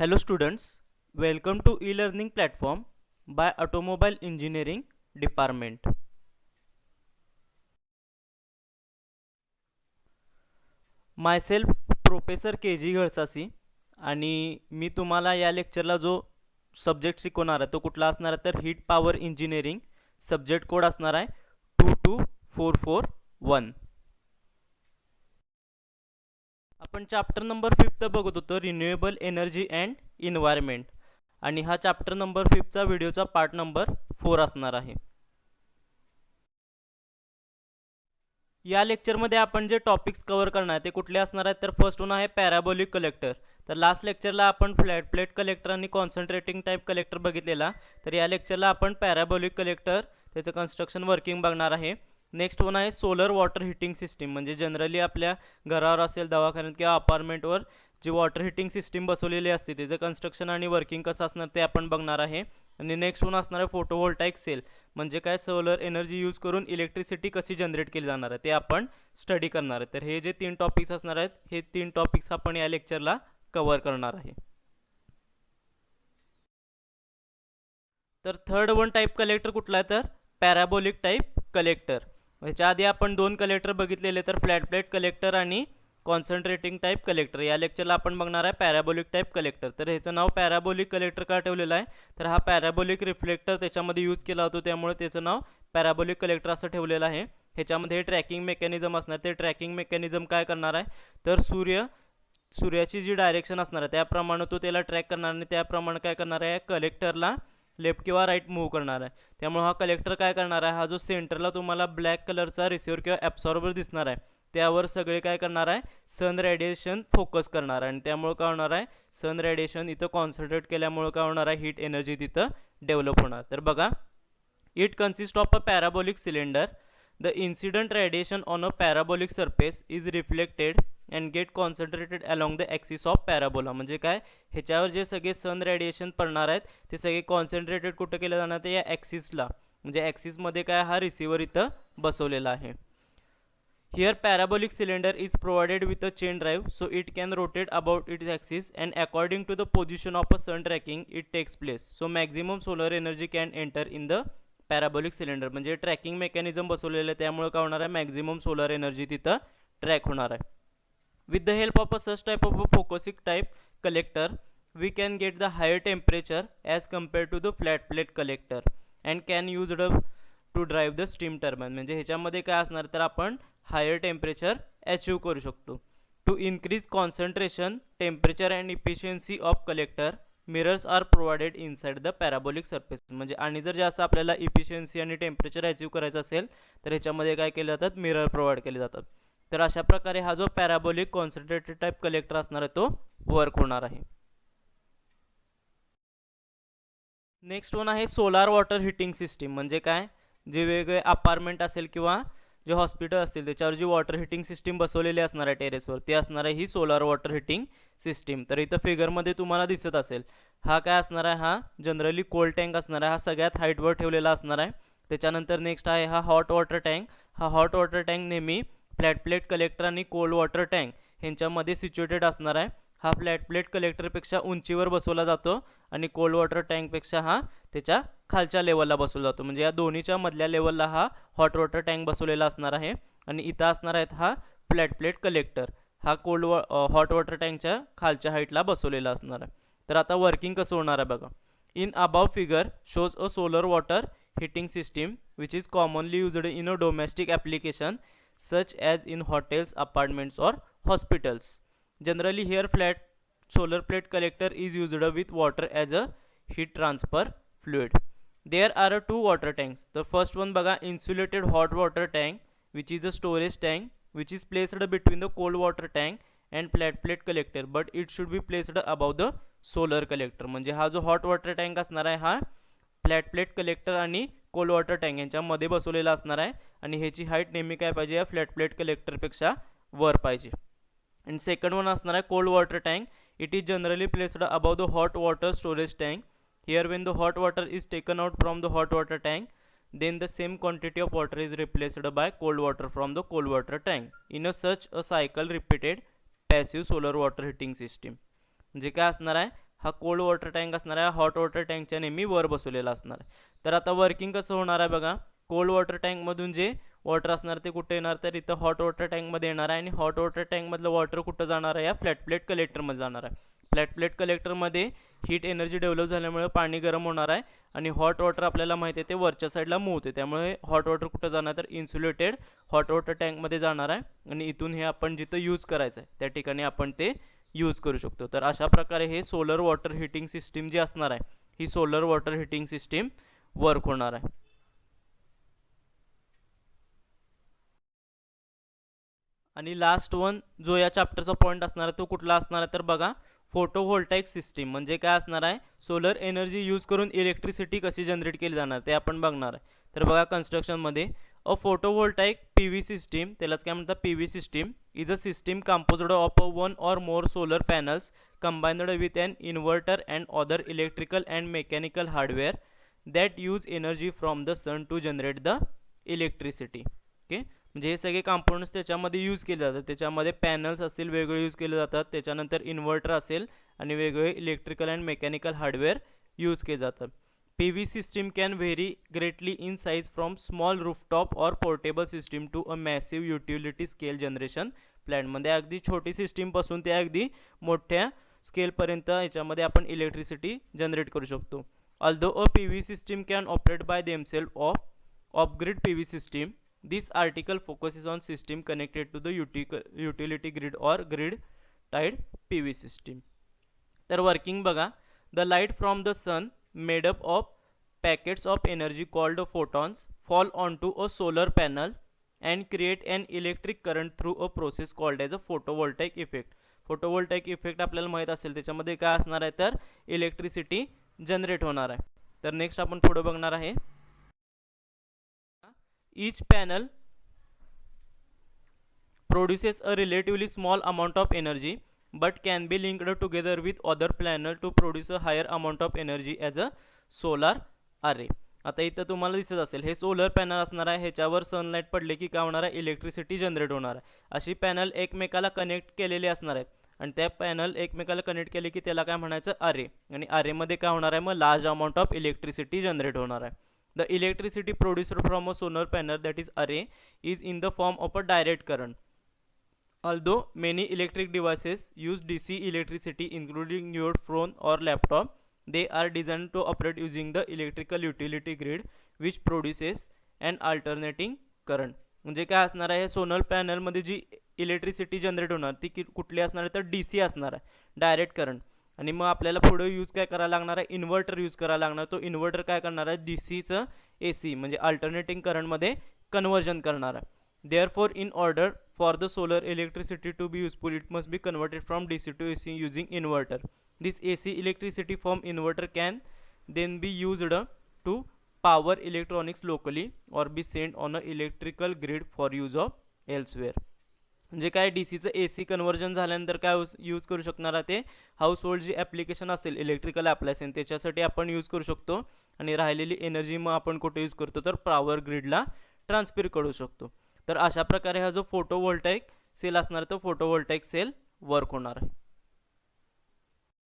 Hello students, welcome to e-learning platform by Automobile Engineering Department. Myself professor K G Ghalsasi आणि मी तुम्हाला या लेक्चरला जो सब्जेक्ट शिकवणार आहे तो कुठला असणार आहे तर heat power engineering subject code असणार आहे 22441. आपण चॅप्टर नंबर 5 बघत होतो रिन्युएबल एनर्जी अँड इन्व्हायरमेंट आणि हा चॅप्टर नंबर 5चा व्हिडिओचा पार्ट नंबर 4 असणार आहे. या लेक्चरमध्ये आपण जे टॉपिक्स कव्हर करणार आहे ते कुठले असणार आहेत तर फर्स्ट वन आहे पॅराबोलिक कलेक्टर. तर लास्ट लेक्चरला आपण फ्लॅट प्लेट कलेक्टर आणि कॉन्सन्ट्रेटिंग टाईप कलेक्टर बघितलेला. तर या लेक्चरला आपण पॅराबोलिक कलेक्टर त्याचं कन्स्ट्रक्शन वर्किंग बघणार आहे. नेक्स्ट वन आहे सोलर वॉटर हीटिंग सिस्टीम, म्हणजे जनरली आपल्या घरावर असेल दवाखान्यात किंवा अपार्टमेंटवर जी वॉटर हीटिंग सिस्टीम बसवलेली असते त्याचं कन्स्ट्रक्शन आणि वर्किंग कसं असणार ते आपण बघणार आहे. आणि नेक्स्ट वन असणार आहे फोटोव्होल्टाईक सेल, म्हणजे काय सोलर एनर्जी यूज करून इलेक्ट्रिसिटी कशी जनरेट केली जाणार आहे ते आपण स्टडी करणार आहे. तर हे जे 3 टॉपिक्स असणार आहेत हे 3 टॉपिक्स आपण या लेक्चरला कव्हर करणार आहे. तर थर्ड वन टाईप कलेक्टर कुठला आहे तर पॅराबोलिक टाईप कलेक्टर. ह्याच्या आधी आपण 2 कलेक्टर बघितलेले तर फ्लॅट प्लेट कलेक्टर आणि कॉन्सन्ट्रेटिंग टाईप कलेक्टर. या लेक्चरला आपण बघणार आहे पॅराबोलिक टाईप कलेक्टर. तर ह्याचं नाव पॅराबोलिक कलेक्टर का ठेवलेलं आहे तर हा पॅराबोलिक रिफ्लेक्टर त्याच्यामध्ये यूज केला होतो त्यामुळे त्याचं नाव पॅराबोलिक कलेक्टर असं ठेवलेलं आहे. ह्याच्यामध्ये ट्रॅकिंग मेकॅनिझम असणार. ते ट्रॅकिंग मेकॅनिझम काय करणार आहे तर सूर्याची जी डायरेक्शन असणार आहे त्याप्रमाणे तो त्याला ट्रॅक करणार आणि त्याप्रमाणे काय करणार आहे कलेक्टरला लेफ्ट किंवा राईट मूव्ह करणार आहे. त्यामुळे हा कलेक्टर काय करणार आहे, हा जो सेंटरला तुम्हाला ब्लॅक कलरचा रिसिव्हर किंवा ॲब्सॉर्बर दिसणार आहे त्यावर सगळे काय करणार आहे सन रेडिएशन फोकस करणार आहे आणि त्यामुळे काय होणार आहे सन रेडिएशन इथं कॉन्सन्ट्रेट केल्यामुळे काय होणार आहे हीट एनर्जी तिथं डेव्हलप होणार. तर बघा, it consist of a parabolic cylinder. The incident radiation on a parabolic surface is reflected and get concentrated along the axis of parabola. म्हणजे काय, ह्याच्यावर जे सगळे सन रेडिएशन पडणार आहेत ते सगळे कॉन्सन्ट्रेटेड कुठं केलं जाणार ते या ॲक्सिसला, म्हणजे ॲक्सिसमध्ये काय हा रिसिव्हर इथं बसवलेला आहे. Here parabolic cylinder is provided with a chain drive so it can rotate about its axis and according to the position of a sun tracking it takes place. So maximum solar energy can enter in the parabolic cylinder. म्हणजे tracking mechanism बसवलेलं आहे त्यामुळे काय होणार आहे maximum solar energy तिथं track होणार आहे. With the help of a such type of a focusing type collector we can get the higher temperature as compared to the flat plate collector and can use the to drive the steam turbine. म्हणजे ह्याच्यामध्ये काय असणार तर आपण higher temperature achieve करू शकतो. To increase concentration temperature and efficiency of collector mirrors are provided inside the parabolic surface. म्हणजे आणि जर जास्त आपल्याला इफिशियन्सी आणि टेम्परेचर अचीव करायचं असेल तर ह्याच्यामध्ये काय केले जातात मिरर प्रोव्हाइड केले जातात. तर अशा प्रकारे हा जो पॅराबोलिक कॉन्सन्ट्रेटेड टाईप कलेक्टर असणार आहे तो वर्क होणार आहे. नेक्स्ट वन आहे सोलार वॉटर हीटिंग सिस्टीम. म्हणजे काय, जे वेगवेगळे अपार्टमेंट असेल किंवा जे हॉस्पिटल असतील त्याच्यावर जी वॉटर हीटिंग सिस्टीम बसवलेली असणार आहे टेरेसवर ते असणार आहे ही सोलार वॉटर हीटिंग सिस्टीम. तर इथं फिगरमध्ये तुम्हाला दिसत असेल हा काय असणार आहे, हा जनरली कोल्ड टँक असणार आहे. हा सगळ्यात हाईटवर ठेवलेला असणार आहे. त्याच्यानंतर नेक्स्ट आहे हा हॉट वॉटर टँक. हा हॉट वॉटर टँक नेहमी फ्लॅट प्लेट कलेक्टर आणि कोल्ड वॉटर टँक ह्यांच्यामध्ये सिच्युएटेड असणार आहे. हा फ्लॅट प्लेट कलेक्टरपेक्षा उंचीवर बसवला जातो आणि कोल्ड वॉटर टँकपेक्षा हा त्याच्या खालच्या लेवलला बसवला जातो. म्हणजे या दोन्हीच्या मधल्या लेवलला हा हॉट वॉटर टँक बसवलेला असणार आहे आणि इथं असणार आहेत हा फ्लॅट प्लेट कलेक्टर. हा हॉट वॉटर टँकच्या खालच्या हाईटला बसवलेला असणार आहे. तर आता वर्किंग कसं होणार आहे बघा. In above figure shows a solar water heating system which is commonly used in a domestic application such as in hotels, apartments और hospitals. Generally here flat solar plate collector is used with water as a heat transfer fluid. There are two water tanks. The first one baga insulated hot water tank which is a storage tank which is placed between the cold water tank and flat plate collector but it should be placed above the solar collector. म्हणजे हा जो hot water tank असणार आहे हा flat plate collector आणि cold water tank यांच्यामध्ये बसवलेला असणार आहे आणि ह्याची हाईट नेहमी काय पाहिजे या फ्लॅट प्लेट कलेक्टरपेक्षा वर पाहिजे. And second one असणार आहे cold water tank. It is generally placed above the hot water storage tank. Here when the hot water is taken out from the hot water tank then the same quantity of water is replaced by cold water from the cold water tank. In such a cycle repeated passive solar water heating system. म्हणजे काय असणार आहे हा cold water tank असणार आहे, hot water टँकच्या नेहमी वर बसवलेला असणार आहे. तर आता वर्किंग कसं होणार आहे बघा. कोल्ड वॉटर टँकमधून जे वॉटर असणार ते कुठे येणार, तर इथं हॉट वॉटर टँकमध्ये येणार आहे. आणि हॉट वॉटर टँकमधलं वॉटर कुठं जाणार आहे, या फ्लॅट प्लेट कलेक्टरमध्ये जाणार आहे. फ्लॅट प्लेट कलेक्टरमध्ये हीट एनर्जी डेव्हलप झाल्यामुळे पाणी गरम होणार आहे. आणि हॉट वॉटर आपल्याला माहिती आहे ते वरच्या साईडला मूव्ह होते, त्यामुळे हॉट वॉटर कुठं जाणार, तर इन्सुलेटेड हॉट वॉटर टँकमध्ये जाणार आहे. आणि इथून हे आपण जिथं यूज करायचं आहे त्या ठिकाणी आपण ते यूज करू शकतो. तर अशा प्रकारे हे सोलर वॉटर हीटिंग सिस्टीम जी असणार आहे, ही solar water heating system work होणार आहे. आणि लास्ट वन जो या चॅप्टरचा पॉईंट असणार आहे तो कुठला असणार आहे, तर बघा फोटोव्होल्टाईक सिस्टीम म्हणजे काय असणार आहे, सोलर एनर्जी यूज करून इलेक्ट्रिसिटी कशी जनरेट केली जाणार ते आपण बघणार आहे. तर बघा कन्स्ट्रक्शनमध्ये अ फोटोव्होल्टाईक पी व्ही सिस्टीम, त्यालाच काय म्हणतात P V system, is a system composed of one or more solar panels combined with an inverter and other electrical and mechanical hardware that use energy from the sun to generate the electricity. Okay, म्हणजे हे सगळे components त्याच्यामध्ये use केले जातात. त्याच्यामध्ये panels असतील वेगळे use केले जातात, त्याच्यानंतर इन्व्हर्टर असेल आणि वेगवेगळे electrical and mechanical hardware use केले जातात. P V system can very greatly in size from small rooftop or portable system to a massive utility scale generation प्लॅनमध्ये अगदी छोटी सिस्टीमपासून ते अगदी मोठ्या स्केलपर्यंत याच्यामध्ये आपण इलेक्ट्रिसिटी जनरेट करू शकतो. Although a P V system can operate by themself off grid P V system, this article focuses on system connected to the utility grid or grid tied PV system. तर working बघा, the light from the sun made up of packets of energy called photons fall onto a solar panel and create an electric current through a process called as a photovoltaic effect. Photovoltaic effect आपल्याला माहीत असेल, त्याच्यामध्ये काय असणार आहे तर electricity generate होणार आहे. तर नेक्स्ट आपण पुढे बघणार आहे. Each panel produces a relatively small amount of energy but can be linked together with other panel to produce a higher amount of energy as a solar array. आता इथं तुम्हाला दिसत असेल हे सोलर पॅनल असणार आहे, ह्याच्यावर सनलाईट पडले की काय होणार आहे, इलेक्ट्रिसिटी जनरेट होणार आहे. अशी पॅनल एकमेकाला कनेक्ट केलेली असणार आहेत आणि त्या पॅनल एकमेकाला कनेक्ट केले की त्याला काय म्हणायचं, अरे. आणि अरेमध्ये काय होणार आहे, मग large amount of electricity generate होणार आहे. The electricity produced from a solar panel, that is array, is in the form of a direct current. Although many electric devices use DC electricity including your phone or laptop, they are designed to operate using the electrical utility grid which produces an alternating current. म्हणजे काय असणार आहे, solar पॅनलमध्ये जी electricity generate होणार ती कुठली असणार आहे, तर DC असणार आहे, डायरेक्ट करंट. आणि मग आपल्याला पुढे यूज काय करायला लागणार आहे, इन्व्हर्टर यूज करायला लागणार. तो इन्व्हर्टर काय करणार आहे, DCचं AC म्हणजे अल्टरनेटिंग करंटमध्ये कन्वर्जन करणार आहे. Therefore in order for the solar electricity to be useful it must be converted from DC to AC using inverter. This AC electricity from inverter can then be used to power electronics locally or be send on a electrical grid for use of elsewhere. म्हणजे काय, DCचं AC conversion झाल्यानंतर काय use करू शकणार आहे, ते house hold जी application असेल electrical appliance त्याच्यासाठी आपण यूज करू शकतो. आणि राहिलेली एनर्जी मग आपण कुठे यूज करतो, तर पॉवर ग्रिडला ट्रान्सफर करू शकतो. तर अशा प्रकारे हा जो फोटोव्होल्टाईक सेल असणार तो फोटोव्होल्टाईक सेल वर्क होणार आहे.